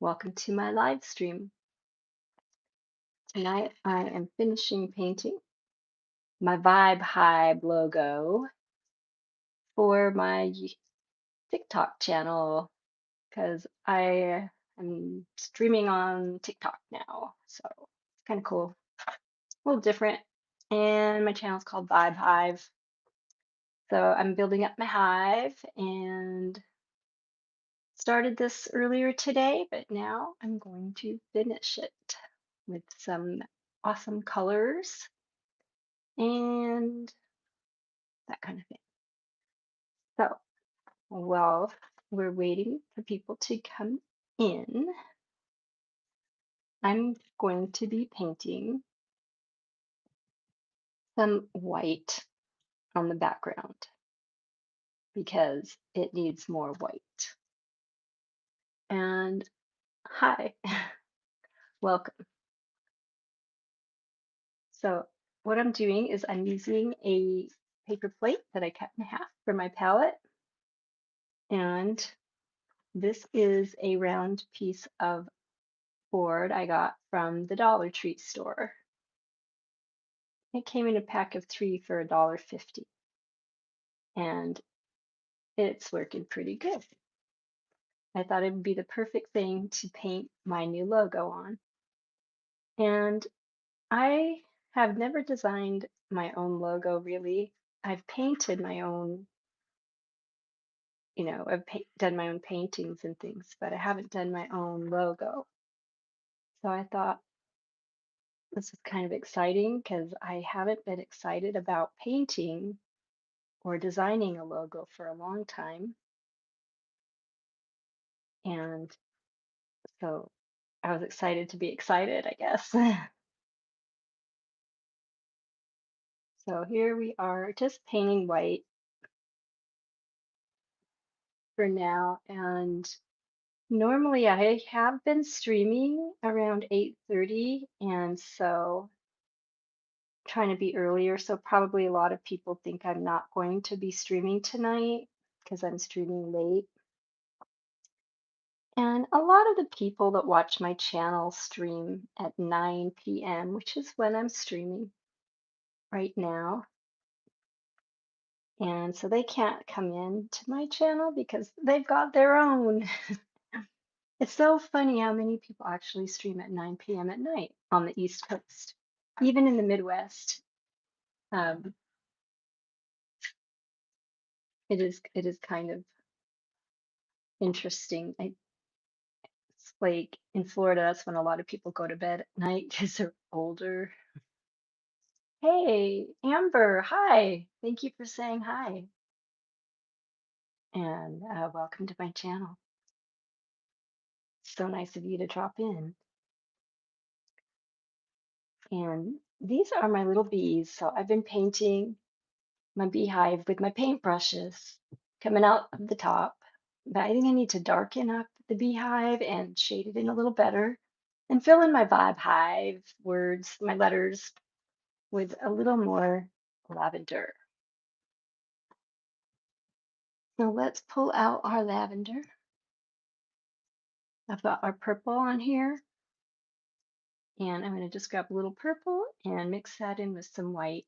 Welcome to my live stream. Tonight I am finishing painting my Vibe Hive logo for my TikTok channel because I am streaming on TikTok now. So it's kind of cool, a little different. And my channel is called Vibe Hive. So I'm building up my hive and started this earlier today, but now I'm going to finish it with some awesome colors and that kind of thing. So while we're waiting for people to come in, I'm going to be painting some white on the background because it needs more white. And hi, welcome. So what I'm doing is I'm using a paper plate that I cut in half for my palette. And this is a round piece of board I got from the Dollar Tree store. It came in a pack of 3 for $1.50, and it's working pretty good. I thought it would be the perfect thing to paint my new logo on. And I have never designed my own logo really. I've painted my own, I've done my own paintings and things, but I haven't done my own logo. So I thought this was kind of exciting because I haven't been excited about painting or designing a logo for a long time. And so I was excited to be excited, I guess. So here we are just painting white for now. And normally I have been streaming around 8:30, and so trying to be earlier. So probably a lot of people think I'm not going to be streaming tonight because I'm streaming late. And a lot of the people that watch my channel stream at 9 p.m., which is when I'm streaming right now. And so they can't come in to my channel because they've got their own. It's so funny how many people actually stream at 9 p.m. at night on the East Coast, even in the Midwest. Um, it is kind of interesting. It's like in Florida, that's when a lot of people go to bed at night because they're older. Hey, Amber, hi. Thank you for saying hi, and welcome to my channel. So nice of you to drop in. And these are my little bees. So I've been painting my beehive with my paintbrushes coming out of the top. But I think I need to darken up the beehive and shade it in a little better and fill in my vibe hive words, my letters, with a little more lavender. So let's pull out our lavender. I've got our purple on here, and I'm going to just grab a little purple and mix that in with some white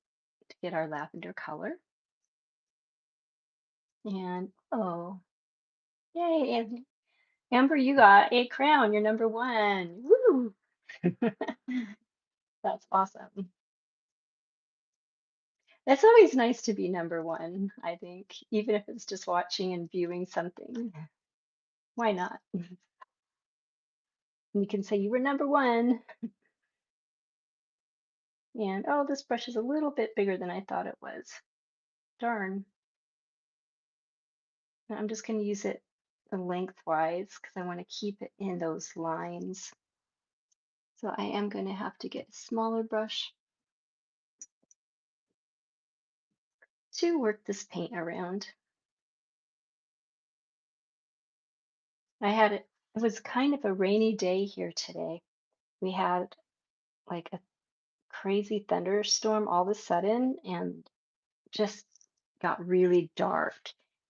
to get our lavender color. And oh, yay, and Amber, you got a crown. You're number one. Woo! That's awesome. It's always nice to be number one, I think, even if it's just watching and viewing something. Why not? You can say you were number one. And oh, this brush is a little bit bigger than I thought it was. Darn. And I'm just going to use it lengthwise because I want to keep it in those lines. So I am going to have to get a smaller brush to work this paint around. It was kind of a rainy day here today. We had like a crazy thunderstorm all of a sudden and just got really dark,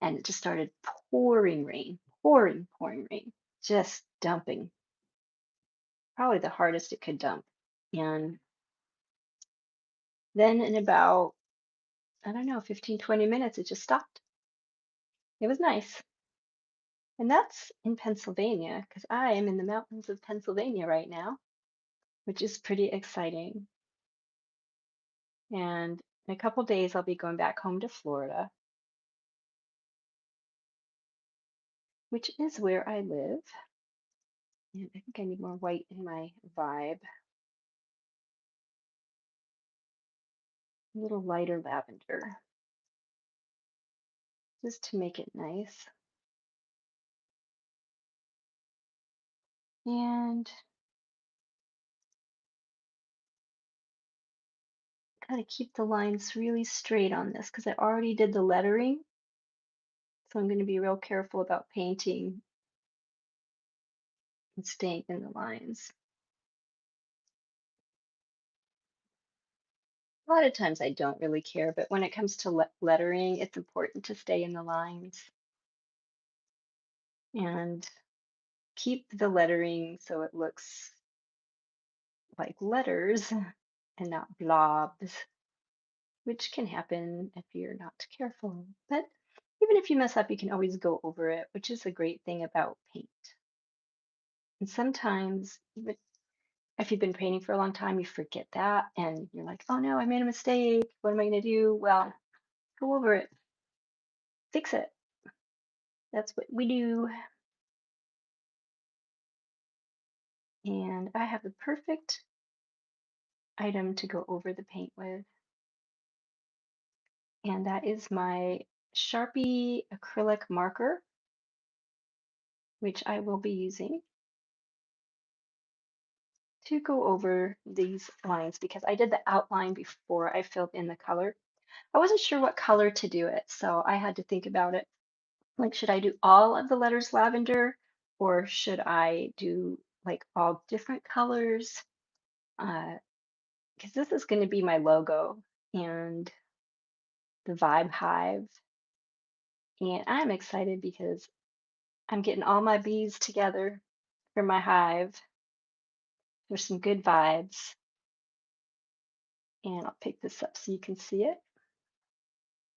and it just started pouring rain, pouring rain, just dumping. probably the hardest it could dump. And then in about, I don't know, 15, 20 minutes, it just stopped. It was nice. And that's in Pennsylvania because I am in the mountains of Pennsylvania right now, which is pretty exciting. And in a couple days, I'll be going back home to Florida, which is where I live. And I think I need more white in my vibe. A little lighter lavender, just to make it nice. And gotta keep the lines really straight on this because I already did the lettering. So I'm going to be real careful about painting and staying in the lines. A lot of times I don't really care, but when it comes to lettering, it's important to stay in the lines and keep the lettering so it looks like letters and not blobs, which can happen if you're not careful. But even if you mess up, you can always go over it, which is a great thing about paint. And sometimes, even if you've been painting for a long time, you forget that and you're like, oh no, I made a mistake. What am I going to do? Well, go over it, fix it. That's what we do. And I have the perfect item to go over the paint with. And that is my Sharpie acrylic marker, which I will be using to go over these lines because I did the outline before I filled in the color. I wasn't sure what color to do it, so I had to think about it. Like, should I do all of the letters lavender or should I do like all different colors? Because this is going to be my logo and the Vibe Hive. And I'm excited because I'm getting all my bees together for my hive. There's some good vibes. And I'll pick this up so you can see it.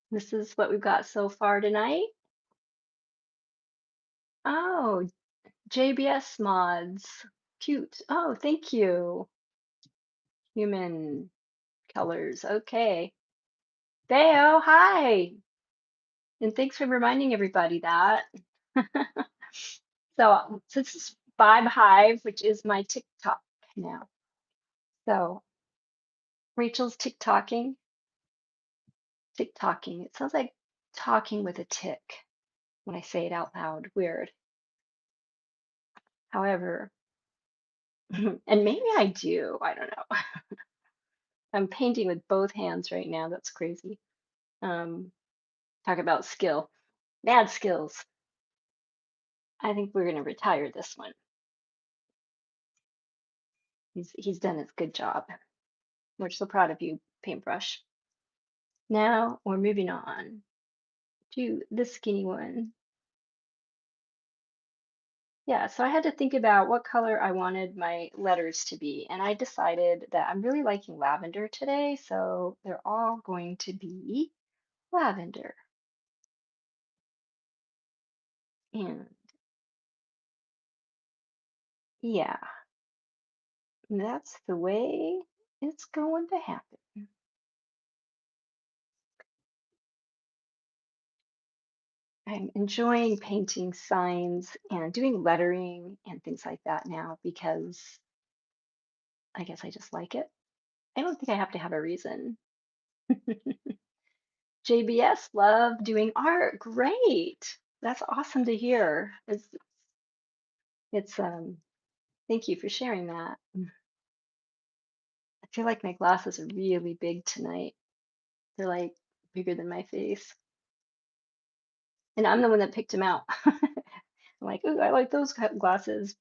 This is what we've got so far tonight. Oh, JBS mods. Cute. Oh, thank you. Human colors. Okay. Theo, hi. And thanks for reminding everybody that. So this is Vibe Hive, which is my TikTok now. So Rachel's TikToking. TikToking. It sounds like talking with a tick when I say it out loud. Weird. However, and maybe I do. I don't know. I'm painting with both hands right now. That's crazy. Um, talk about skill. Mad skills. I think we're gonna retire this one. He's done his good job. We're so proud of you, paintbrush. Now we're moving on to the skinny one. Yeah, so I had to think about what color I wanted my letters to be, and I decided that I'm really liking lavender today, so they're all going to be lavender. And yeah, that's the way it's going to happen. I'm enjoying painting signs and doing lettering and things like that now because I guess I just like it. I don't think I have to have a reason. JBS, love doing art. Great. That's awesome to hear. It's thank you for sharing that. I feel like my glasses are really big tonight. They're like bigger than my face. And I'm the one that picked them out. I'm like, ooh, I like those glasses.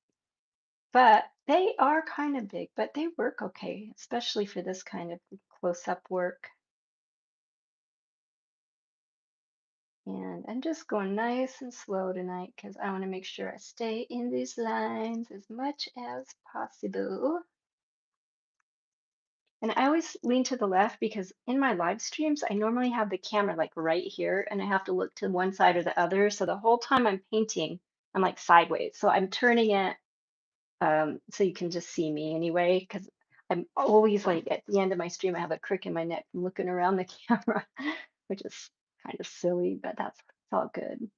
But they are kind of big, but they work okay, especially for this kind of close-up work. And I'm just going nice and slow tonight because I want to make sure I stay in these lines as much as possible. And I always lean to the left because in my live streams, I normally have the camera like right here and I have to look to one side or the other. So the whole time I'm painting, I'm like sideways. So I'm turning it so you can just see me anyway, because I'm always like at the end of my stream, I have a crick in my neck from looking around the camera, which is kind of silly, but that's it's all good.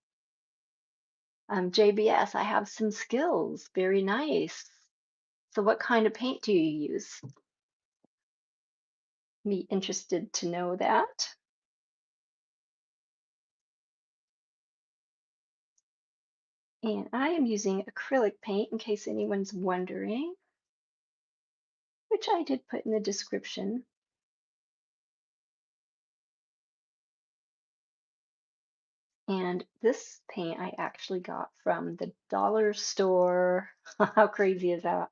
JBS, I have some skills. Very nice. So what kind of paint do you use? Me interested to know that. And I am using acrylic paint in case anyone's wondering, which I did put in the description. And this paint I actually got from the dollar store. How crazy is that?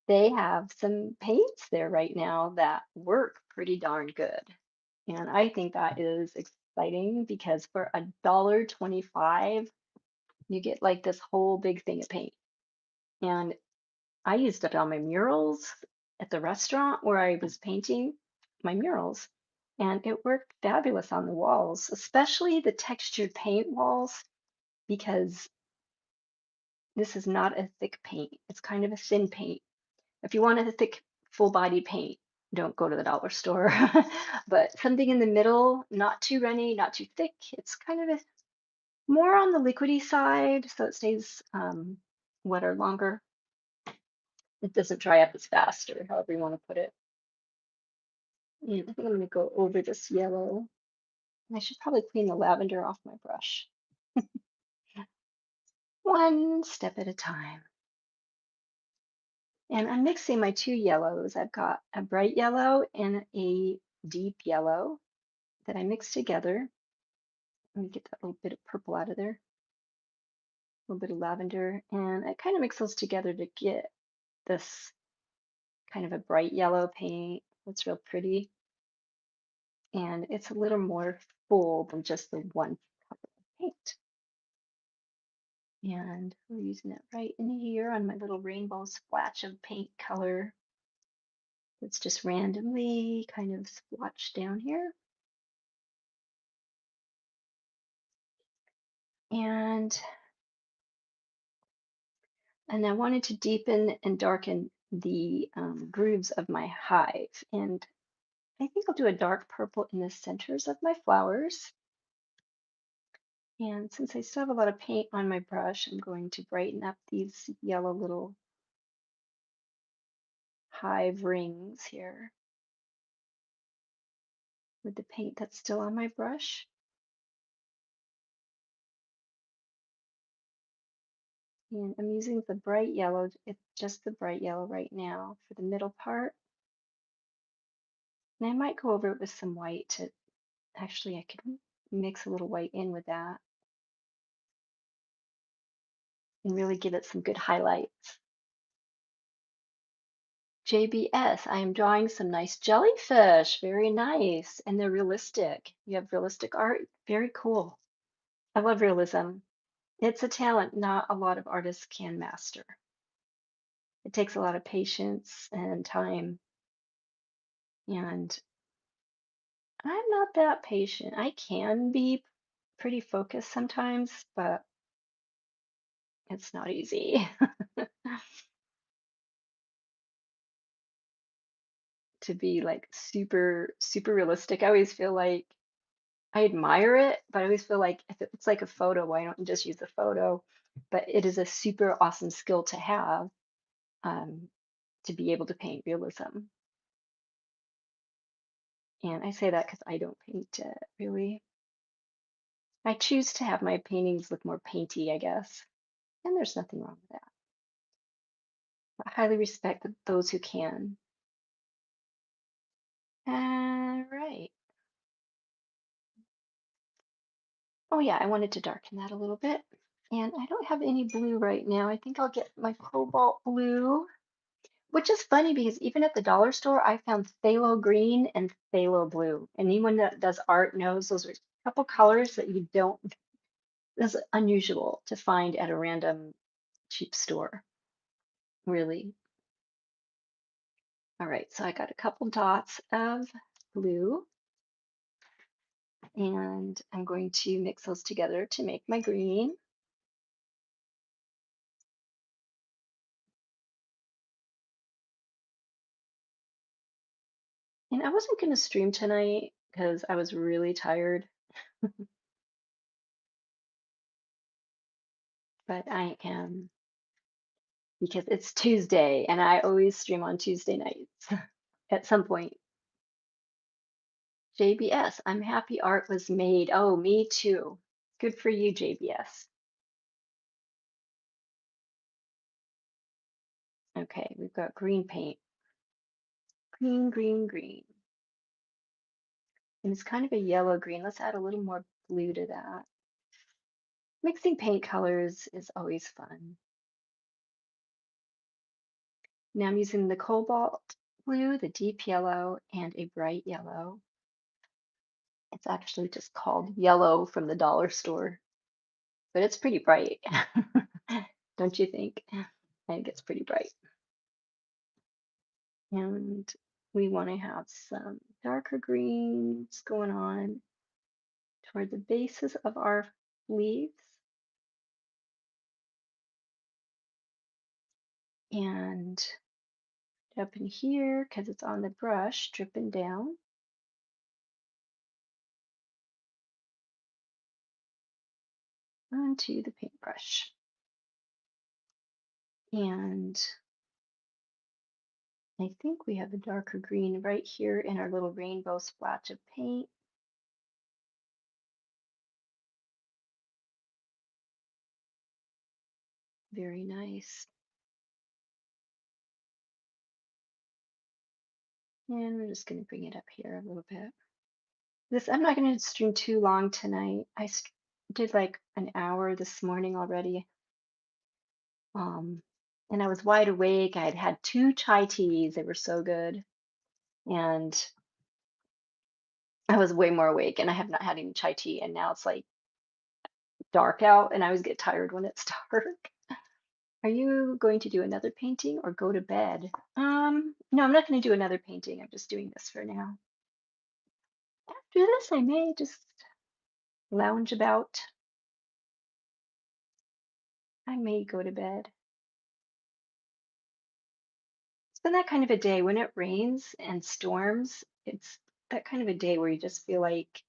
They have some paints there right now that work pretty darn good. And I think that is exciting because for $1.25, you get like this whole big thing of paint. And I used it on my murals at the restaurant where I was painting my murals. And it worked fabulous on the walls, especially the textured paint walls, because this is not a thick paint. It's kind of a thin paint. If you want a thick, full body paint, don't go to the dollar store. But something in the middle, not too runny, not too thick. It's kind of a more on the liquidy side, so it stays wetter longer. It doesn't dry up as fast, or however you want to put it. And I think I'm going to go over this yellow. And I should probably clean the lavender off my brush. One step at a time. And I'm mixing my two yellows. I've got a bright yellow and a deep yellow that I mixed together. Let me get that little bit of purple out of there, a little bit of lavender. And I kind of mix those together to get this kind of a bright yellow paint. It's real pretty. And it's a little more full than just the one color of paint. And we're using it right in here on my little rainbow splash of paint color. It's just randomly kind of splotched down here. And I wanted to deepen and darken the grooves of my hive. And I think I'll do a dark purple in the centers of my flowers. And since I still have a lot of paint on my brush, I'm going to brighten up these yellow little hive rings here with the paint that's still on my brush. And I'm using the bright yellow, it's just the bright yellow right now for the middle part. And I might go over it with some white to actually, I could mix a little white in with that and really give it some good highlights. JBS, I am drawing some nice jellyfish. Very nice. And they're realistic. You have realistic art. Very cool. I love realism. It's a talent not a lot of artists can master. It takes a lot of patience and time. And I'm not that patient. I can be pretty focused sometimes, but it's not easy to be like super, super realistic. I always feel like I admire it, but I always feel like if it's like a photo, why don't you just use a photo? But it is a super awesome skill to have um, to be able to paint realism. And I say that because I don't paint really. I choose to have my paintings look more painty, I guess. And there's nothing wrong with that. I highly respect those who can. All right. Oh yeah, I wanted to darken that a little bit. And I don't have any blue right now. I think I'll get my cobalt blue, which is funny because even at the dollar store, I found phthalo green and phthalo blue. And anyone that does art knows those are couple colors that you don't, is unusual to find at a random cheap store, really. All right, so I got a couple dots of blue, and I'm going to mix those together to make my green. And I wasn't going to stream tonight because I was really tired, but I am because it's Tuesday and I always stream on Tuesday nights at some point. JBS, I'm happy art was made. Oh, me too. Good for you, JBS. Okay, we've got green paint. Green, green, green. And it's kind of a yellow green. Let's add a little more blue to that. Mixing paint colors is always fun. Now I'm using the cobalt blue, the deep yellow, and a bright yellow. It's actually just called yellow from the dollar store, but it's pretty bright. Don't you think? I think it's pretty bright. And we want to have some darker greens going on toward the bases of our leaves. And up in here, because it's on the brush, dripping down. Onto the paintbrush. And I think we have a darker green right here in our little rainbow splotch of paint. Very nice. And we're just going to bring it up here a little bit. This, I'm not going to stream too long tonight. I did like an hour this morning already. And I was wide awake. I had had 2 chai teas. They were so good. And I was way more awake, and I have not had any chai tea. And now it's like dark out, and I always get tired when it's dark. Are you going to do another painting or go to bed? No, I'm not going to do another painting. I'm just doing this for now. After this, I may just lounge about. I may go to bed. It's been that kind of a day when it rains and storms. It's that kind of a day where you just feel like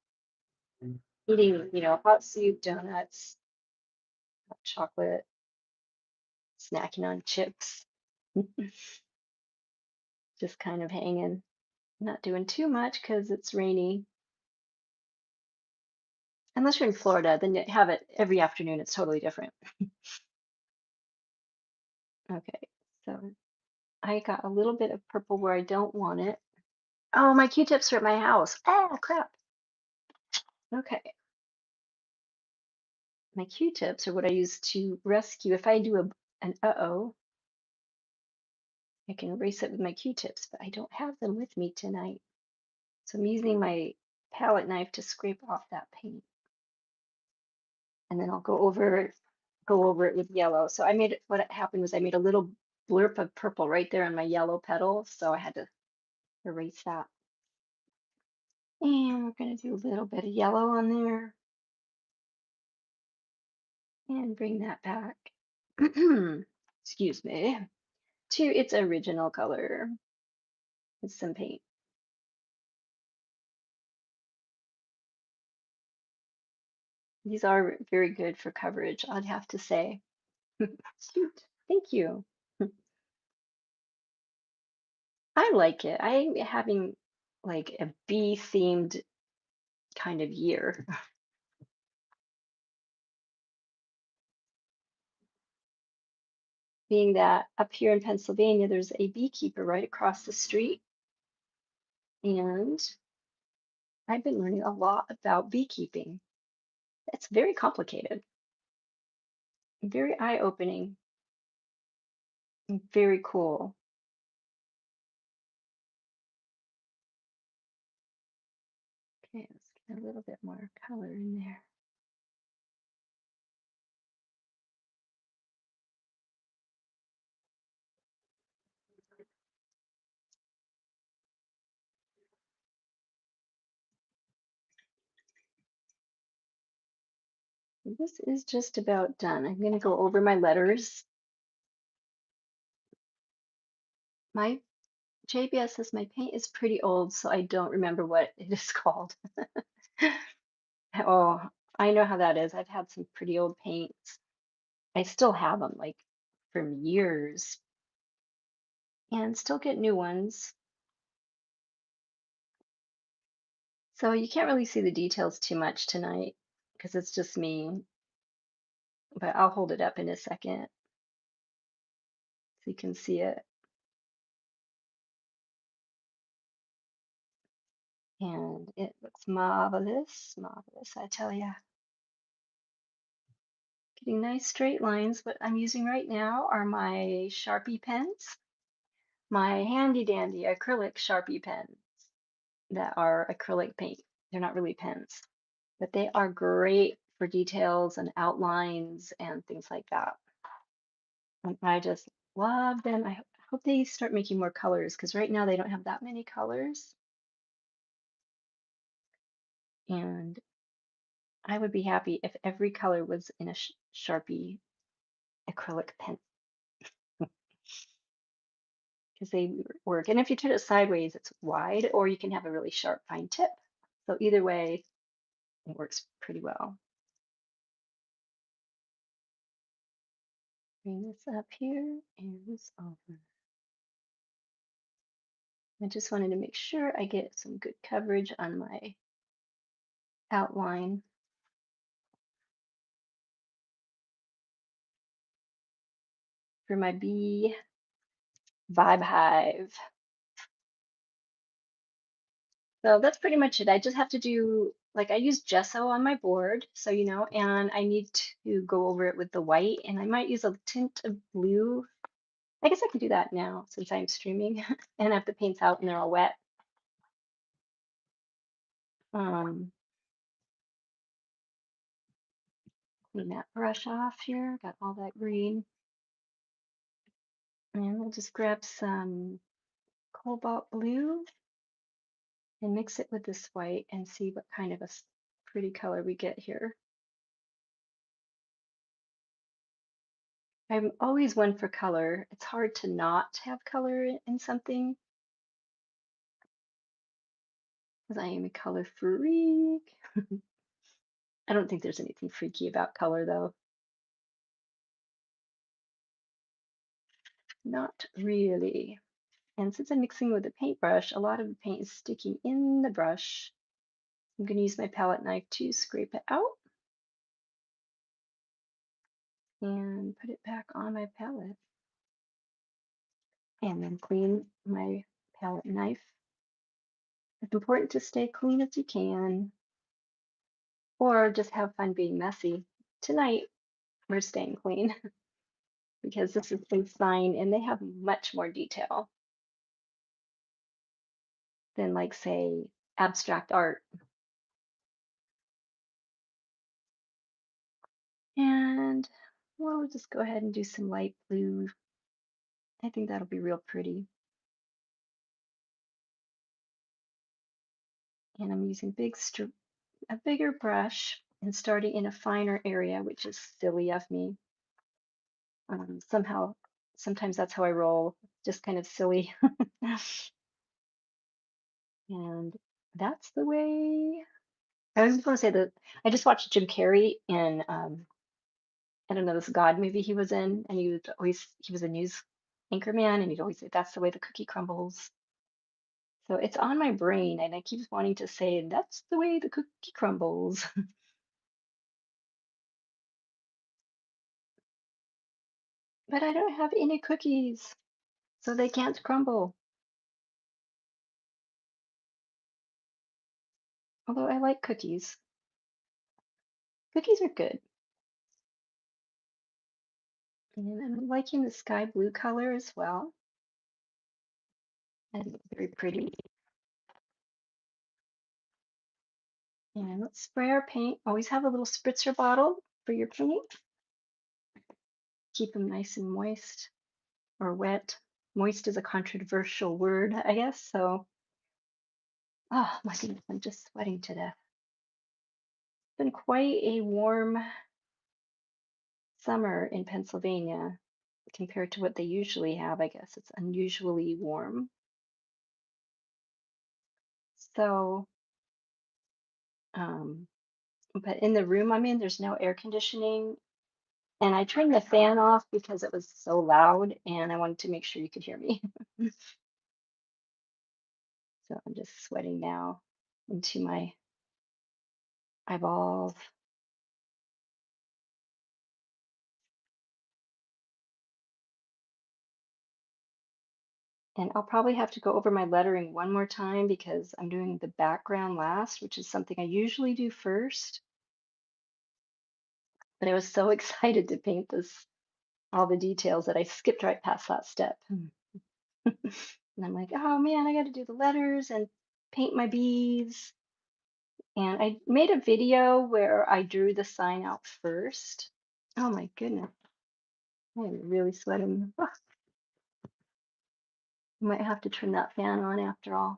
eating, hot soup, donuts, hot chocolate, snacking on chips, just kind of hanging, not doing too much because it's rainy. Unless you're in Florida, then you have it every afternoon. It's totally different. Okay, so I got a little bit of purple where I don't want it. Oh, my Q-tips are at my house. Ah, crap. Okay. My Q-tips are what I use to rescue. If I do an uh-oh, I can erase it with my Q-tips, but I don't have them with me tonight. So I'm using my palette knife to scrape off that paint. And then I'll go over it with yellow. So what happened was I made a little blurb of purple right there on my yellow petal, so I had to erase that. And we're going to do a little bit of yellow on there and bring that back. Excuse me. To its original color with some paint. These are very good for coverage, I'd have to say. Cute. Thank you. I like it. I'm having like a bee themed kind of year. Being that up here in Pennsylvania, there's a beekeeper right across the street. And I've been learning a lot about beekeeping. It's very complicated, very eye-opening, and very cool. Okay, let's a little bit more color in there. This is just about done. I'm going to go over my letters. My JBS says my paint is pretty old, so I don't remember what it is called. Oh, I know how that is. I've had some pretty old paints. I still have them like from years and still get new ones. So you can't really see the details too much tonight because it's just me, but I'll hold it up in a second so you can see it. And it looks marvelous, marvelous, I tell ya. Getting nice straight lines. What I'm using right now are my Sharpie pens, my handy dandy acrylic Sharpie pens that are acrylic paint. They're not really pens, but they are great for details and outlines and things like that. And I just love them. I hope they start making more colors because right now they don't have that many colors. And I would be happy if every color was in a Sharpie acrylic pen because they work. And if you turn it sideways, it's wide, or you can have a really sharp, fine tip. So either way, it works pretty well. Bring this up here and this over. I just wanted to make sure I get some good coverage on my outline. For my bee vibe hive. So that's pretty much it. I just have to do, like, I use gesso on my board, so you know, and I need to go over it with the white, and I might use a tint of blue. I guess I can do that now since I'm streaming and I have the paints out and they're all wet. Um, Clean that brush off here. Got all that green. And we'll just grab some cobalt blue and mix it with this white and see what kind of a pretty color we get here. I'm always one for color. It's hard to not have color in something because I am a color freak. I don't think there's anything freaky about color though. Not really. And since I'm mixing with a paintbrush, a lot of the paint is sticking in the brush. I'm going to use my palette knife to scrape it out and put it back on my palette. And then clean my palette knife. It's important to stay clean as you can, or just have fun being messy. Tonight, we're staying clean because this is Insign and they have much more detail than, like, say, abstract art. And we'll just go ahead and do some light blue. I think that'll be real pretty. And I'm using a bigger brush and starting in a finer area, which is silly of me. Somehow, sometimes that's how I roll, just kind of silly. And that's the way. I was going to say that I just watched Jim Carrey in, I don't know, this God movie he was in, and he was a news anchor man, and he'd always say, "That's the way the cookie crumbles." So it's on my brain, and I keep wanting to say, "That's the way the cookie crumbles." But I don't have any cookies, so they can't crumble. Although I like cookies. Cookies are good. And I'm liking the sky blue color as well. I think it's very pretty. And let's spray our paint. Always have a little spritzer bottle for your paint. Keep them nice and moist or wet. Moist is a controversial word, I guess. So, oh my goodness, I'm just sweating to death. It's been quite a warm summer in Pennsylvania compared to what they usually have. I guess it's unusually warm. So, um, but in the room I'm in, there's no air conditioning. And I turned the fan off because it was so loud and I wanted to make sure you could hear me. So I'm just sweating now into my eyeballs. And I'll probably have to go over my lettering one more time because I'm doing the background last, which is something I usually do first. But I was so excited to paint this, all the details, that I skipped right past that step. And I'm like, oh man, I got to do the letters and paint my bees. And I made a video where I drew the sign out first. Oh my goodness, I'm really sweating. Ah, I might have to turn that fan on after all.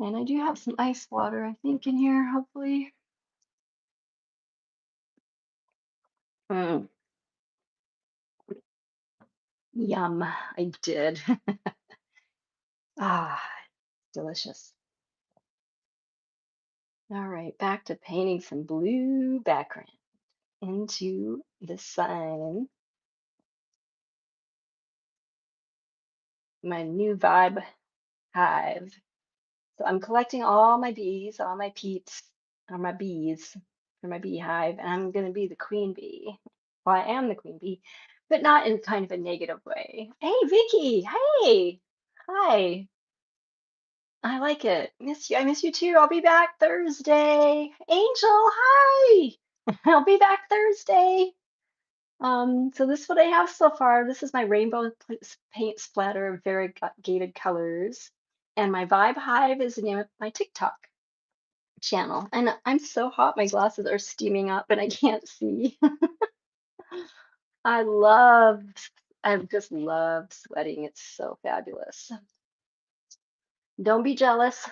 And I do have some ice water, I think, in here, hopefully. Mm, yum, I did. Ah, delicious. All right, back to painting some blue background into the sign. My new vibe hive. So I'm collecting all my bees, all my peeps, or my bees for my beehive, and I'm going to be the queen bee. Well, I am the queen bee, but not in kind of a negative way. Hey, Vicky. Hey. Hi. I like it. Miss you. I miss you too. I'll be back Thursday. Angel, hi. I'll be back Thursday. So this is what I have so far. This is my rainbow paint splatter of variegated colors. And my Vibe Hive is the name of my TikTok channel. And I'm so hot, my glasses are steaming up and I can't see. I love, I just love sweating. It's so fabulous. Don't be jealous.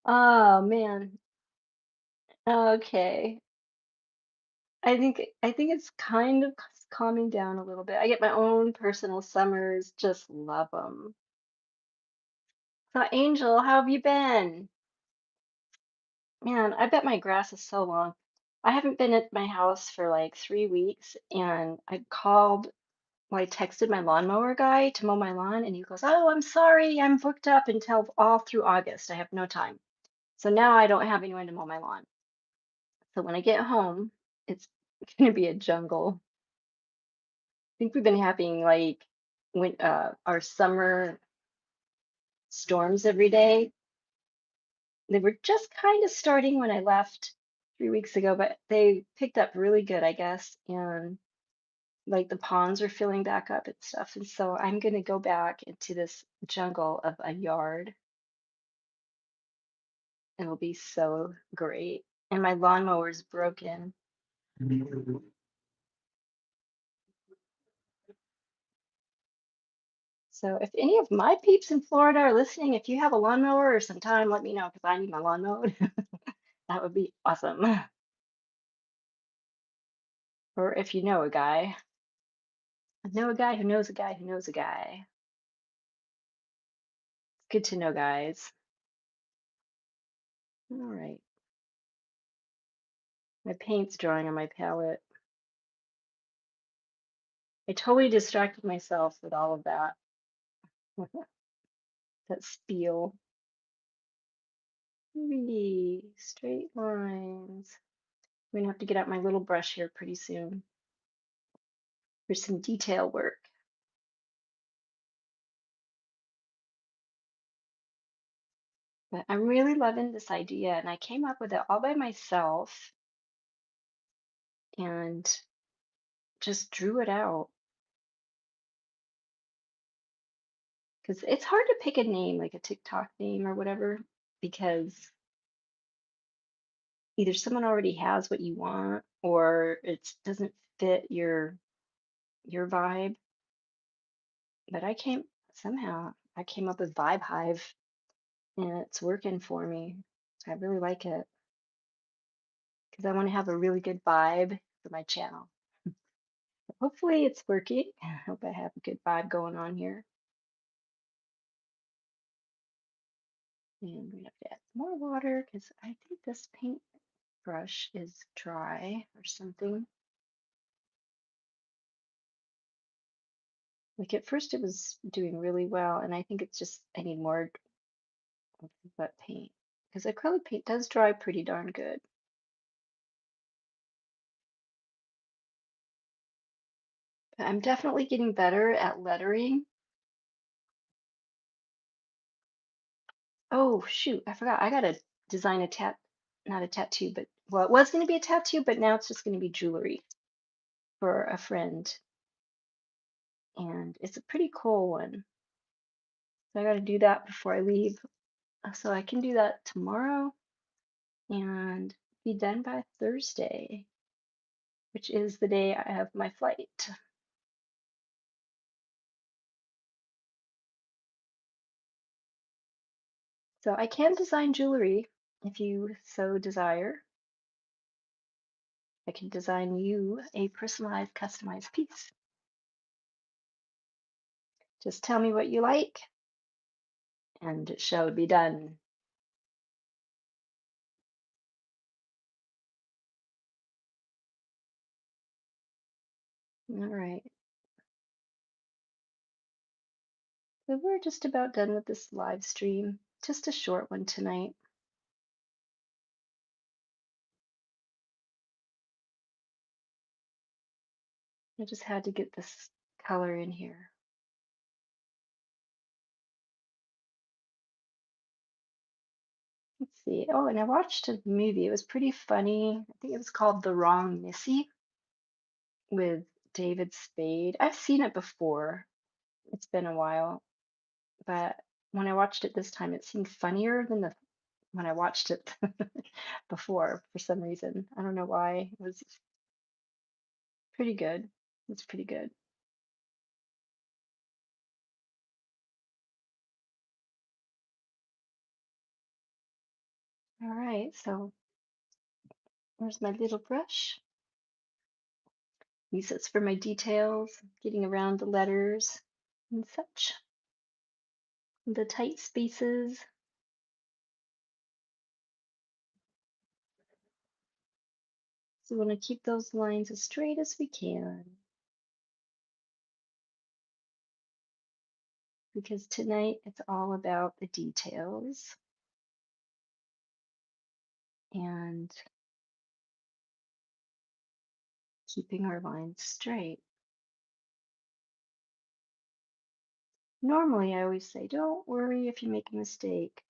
Oh man. Okay. I think it's kind of calming down a little bit. I get my own personal summers, just love them. So Angel, how have you been? Man, I bet my grass is so long. I haven't been at my house for like 3 weeks, and I called, well, I texted my lawnmower guy to mow my lawn, and he goes, "Oh, I'm sorry, I'm booked up until all through August. I have no time." So now I don't have anyone to mow my lawn. So when I get home, it's gonna be a jungle. I think we've been having like when our summer storms every day. They were just kind of starting when I left 3 weeks ago, but they picked up really good, I guess. And like the ponds are filling back up and stuff. And so I'm going to go back into this jungle of a yard. It'll be so great. And my lawnmower's broken. So if any of my peeps in Florida are listening, if you have a lawnmower or some time, let me know because I need my lawn mowed. That would be awesome. Or if you know a guy, I know a guy who knows a guy who knows a guy. It's good to know guys. All right. My paint's drying on my palette. I totally distracted myself with all of that, that spiel. 3 straight lines. I'm gonna have to get out my little brush here pretty soon for some detail work. But I'm really loving this idea, and I came up with it all by myself and just drew it out because it's hard to pick a name, like a TikTok name or whatever. because either someone already has what you want or it doesn't fit your vibe. But I came up with Vibe Hive and it's working for me. I really like it because I want to have a really good vibe for my channel. Hopefully it's working. I hope I have a good vibe going on here. And we have to add more water because I think this paint brush is dry or something. Like at first it was doing really well, and I think it's just I need more of the wet paint because acrylic paint does dry pretty darn good. But I'm definitely getting better at lettering. Oh shoot, I forgot. I gotta design a not a tattoo, but well, it was gonna be a tattoo, but now it's just gonna be jewelry for a friend, and it's a pretty cool one. So I gotta do that before I leave. So I can do that tomorrow and be done by Thursday, which is the day I have my flight. So I can design jewelry if you so desire. I can design you a personalized, customized piece. Just tell me what you like, and it shall be done. All right. So we're just about done with this live stream. Just a short one tonight. I just had to get this color in here. Let's see. Oh, and I watched a movie. It was pretty funny. I think it was called The Wrong Missy with David Spade. I've seen it before. It's been a while, but when I watched it this time, it seemed funnier than the when I watched it before for some reason. I don't know why. It was pretty good. It's pretty good. All right, so there's my little brush. Use this for my details, getting around the letters and such, the tight spaces. So we want to keep those lines as straight as we can because tonight it's all about the details and keeping our lines straight. Normally, I always say, don't worry if you make a mistake.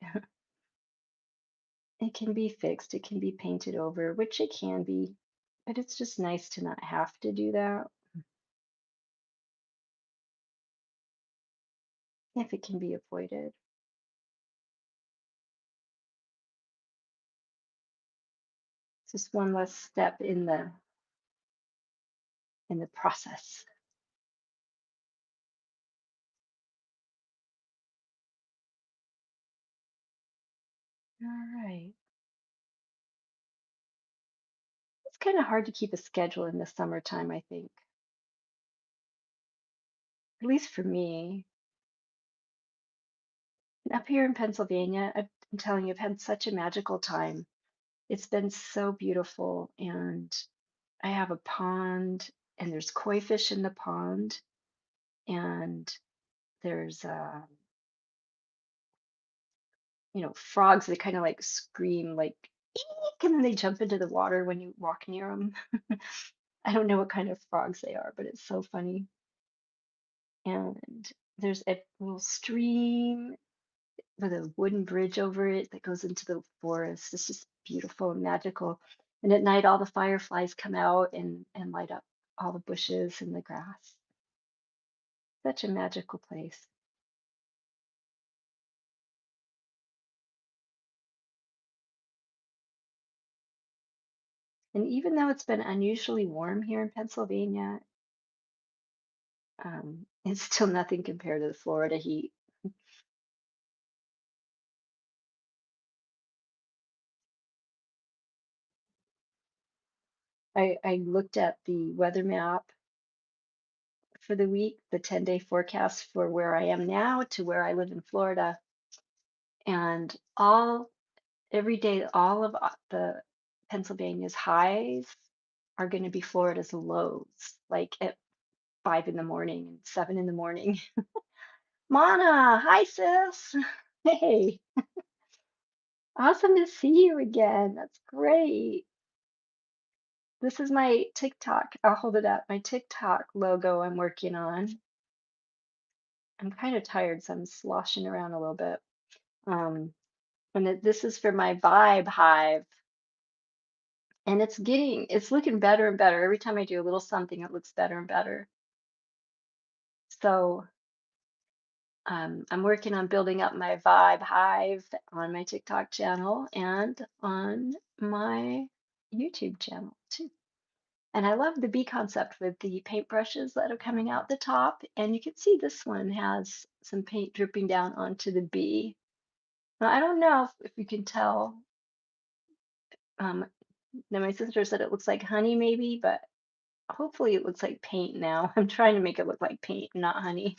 It can be fixed, it can be painted over, which it can be, but it's just nice to not have to do that if it can be avoided. It's just one less step in the process. All right. It's kind of hard to keep a schedule in the summertime, I think. At least for me. And up here in Pennsylvania, I'm telling you, I've had such a magical time. It's been so beautiful, and I have a pond, and there's koi fish in the pond, and there's frogs that kind of like scream like eek, and then they jump into the water when you walk near them. I don't know what kind of frogs they are, but it's so funny. And there's a little stream with a wooden bridge over it that goes into the forest. It's just beautiful and magical. And at night, all the fireflies come out and light up all the bushes and the grass. Such a magical place. And even though it's been unusually warm here in Pennsylvania, it's still nothing compared to the Florida heat. I looked at the weather map for the week, the 10-day forecast for where I am now to where I live in Florida, and every day, all of the Pennsylvania's highs are going to be Florida's lows, like at 5 in the morning and 7 in the morning. Mana, hi sis. Hey, awesome to see you again. That's great. This is my TikTok. I'll hold it up. My TikTok logo I'm working on. I'm kind of tired, so I'm sloshing around a little bit. Um, this is for my Vibe Hive, and it's looking better and better. Every time I do a little something, it looks better and better. So I'm working on building up my Vibe Hive on my TikTok channel and on my YouTube channel too. And I love the bee concept with the paintbrushes that are coming out the top. And you can see this one has some paint dripping down onto the bee. Now, I don't know if you can tell. Um, now, my sister said it looks like honey, maybe, but hopefully it looks like paint now. I'm trying to make it look like paint, not honey.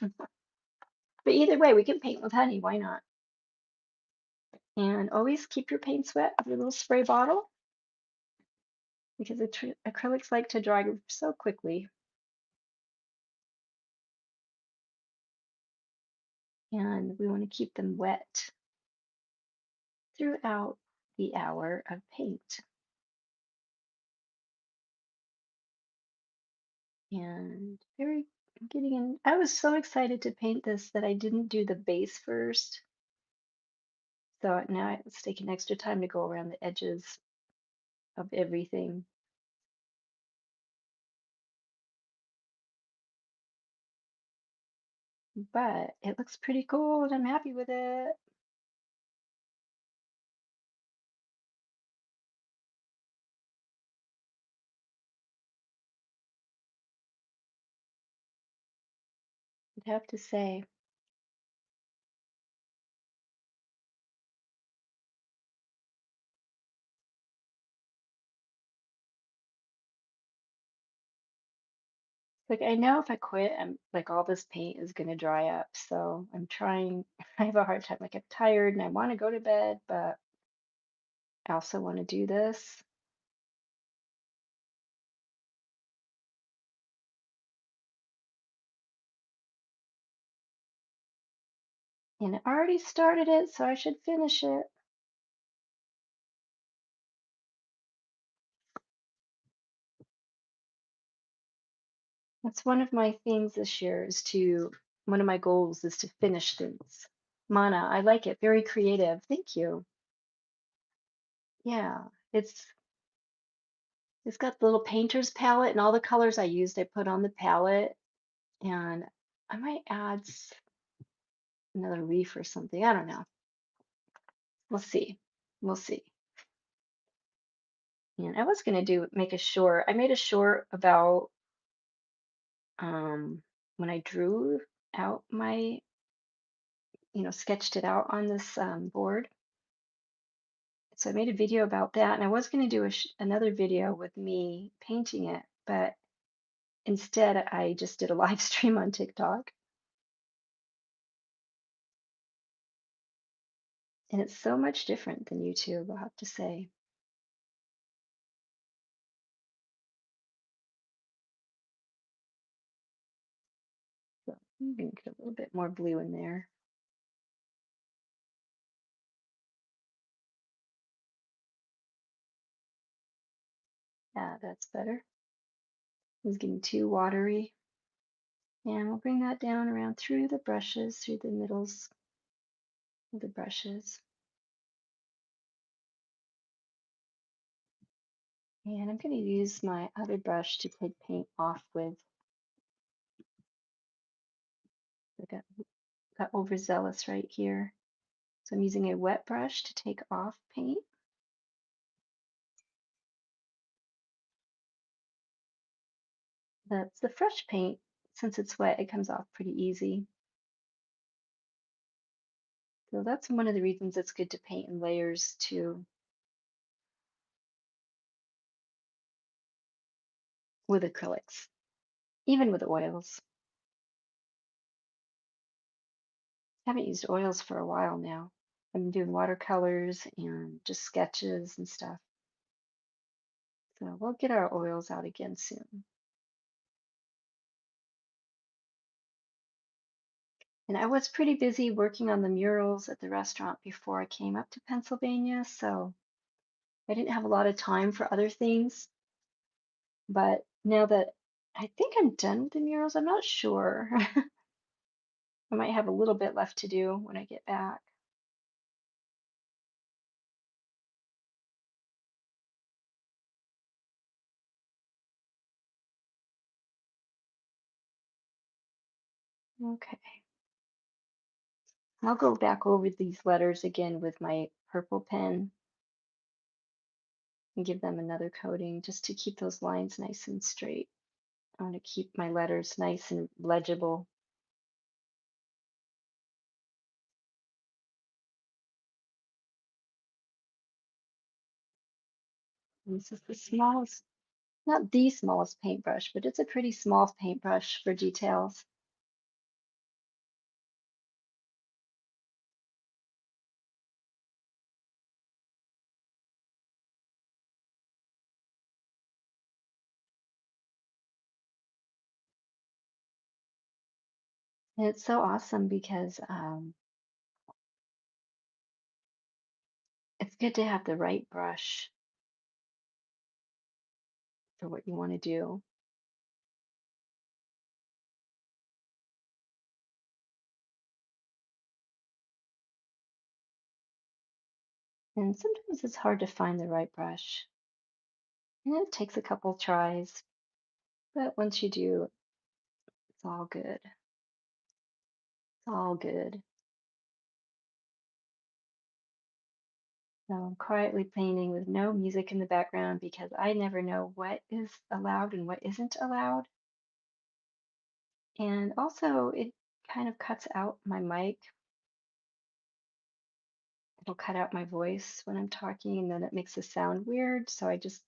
But either way, we can paint with honey. Why not? And always keep your paints wet with your little spray bottle because acrylics like to dry so quickly. And we want to keep them wet throughout the hour of paint. And very getting in. I was so excited to paint this that I didn't do the base first. So now it's taking extra time to go around the edges of everything. But it looks pretty cool and I'm happy with it. I'd have to say. Like I know if I quit, I'm like all this paint is gonna dry up. So I'm trying. I have a hard time. Like I'm tired and I want to go to bed, but I also want to do this. And I already started it, so I should finish it. That's one of my things this year one of my goals is to finish things. Mana, I like it. Very creative. Thank you. Yeah, it's got the little painter's palette and all the colors I used I put on the palette. And I might add another leaf or something. I don't know. We'll see. We'll see. And I was gonna make a short. I made a short about when I drew out sketched it out on this board. So I made a video about that, and I was going to do another video with me painting it, but instead I just did a live stream on TikTok, and it's so much different than YouTube, I'll have to say. So I'm going to get a little bit more blue in there. Yeah, that's better. It was getting too watery. And we'll bring that down around through the brushes, through the middles of the brushes. And I'm going to use my other brush to take paint off with. I got overzealous right here. So I'm using a wet brush to take off paint. That's the fresh paint. Since it's wet, it comes off pretty easy. So that's one of the reasons it's good to paint in layers too, with acrylics, even with oils. Haven't used oils for a while now. I've been doing watercolors and just sketches and stuff. So we'll get our oils out again soon. And I was pretty busy working on the murals at the restaurant before I came up to Pennsylvania, so I didn't have a lot of time for other things. But now that I think I'm done with the murals, I'm not sure. I might have a little bit left to do when I get back. Okay. I'll go back over these letters again with my purple pen and give them another coating just to keep those lines nice and straight. I want to keep my letters nice and legible. And this is the smallest, not the smallest paintbrush, but it's a pretty small paintbrush for details. And it's so awesome because it's good to have the right brush for what you want to do. And sometimes it's hard to find the right brush. And it takes a couple tries, but once you do, it's all good. It's all good. So I'm quietly painting with no music in the background because I never know what is allowed and what isn't allowed. And also, it kind of cuts out my mic. It'll cut out my voice when I'm talking, and then it makes the sound weird. So I just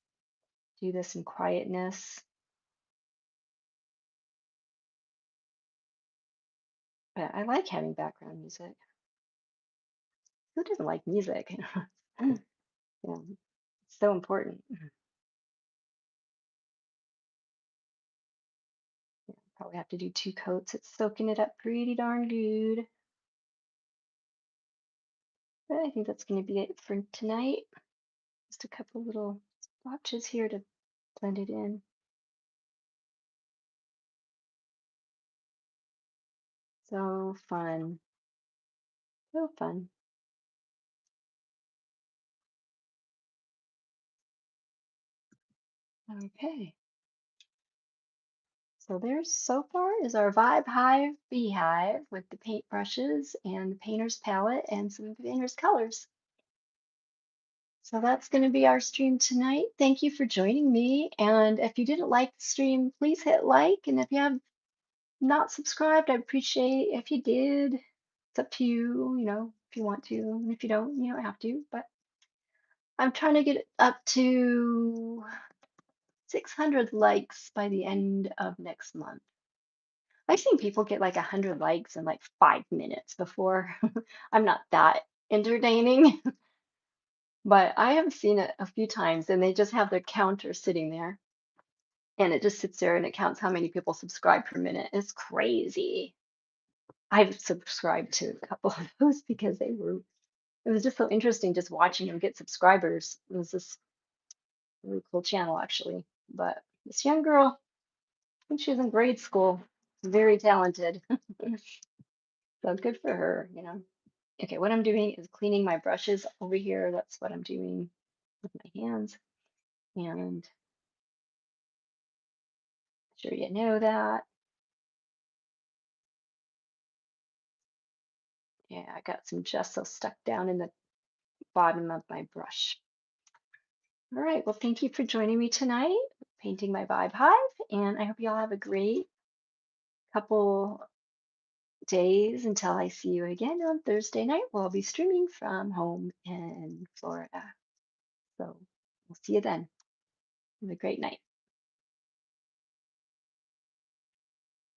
do this in quietness. But I like having background music. Who doesn't like music? Yeah, it's so important. Probably have to do 2 coats. It's soaking it up pretty darn good. But I think that's going to be it for tonight. Just a couple little splotches here to blend it in. So fun. So fun. Okay. So there's so far is our Vibe Hive Beehive with the paint brushes and the painter's palette and some painter's colors. So that's going to be our stream tonight. Thank you for joining me. And if you didn't like the stream, please hit like. And if you have not subscribed, I appreciate if you did. It's up to you, if you want to. And if you don't, you don't have to. But I'm trying to get it up to 600 likes by the end of next month. I've seen people get like 100 likes in like 5 minutes before. I'm not that entertaining, but I have seen it a few times and they just have their counter sitting there and it just sits there and it counts how many people subscribe per minute. It's crazy. I've subscribed to a couple of those because it was just so interesting just watching them get subscribers. It was this really cool channel actually. But this young girl, I think she was in grade school, very talented. So good for her. Okay, what I'm doing is cleaning my brushes over here. That's what I'm doing with my hands. And I'm sure you know that. Yeah, I got some gesso stuck down in the bottom of my brush. All right, well, thank you for joining me tonight. painting my vibe hive, and I hope you all have a great couple days until I see you again on Thursday night. We'll be streaming from home in Florida. So we'll see you then. Have a great night.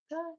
Bye.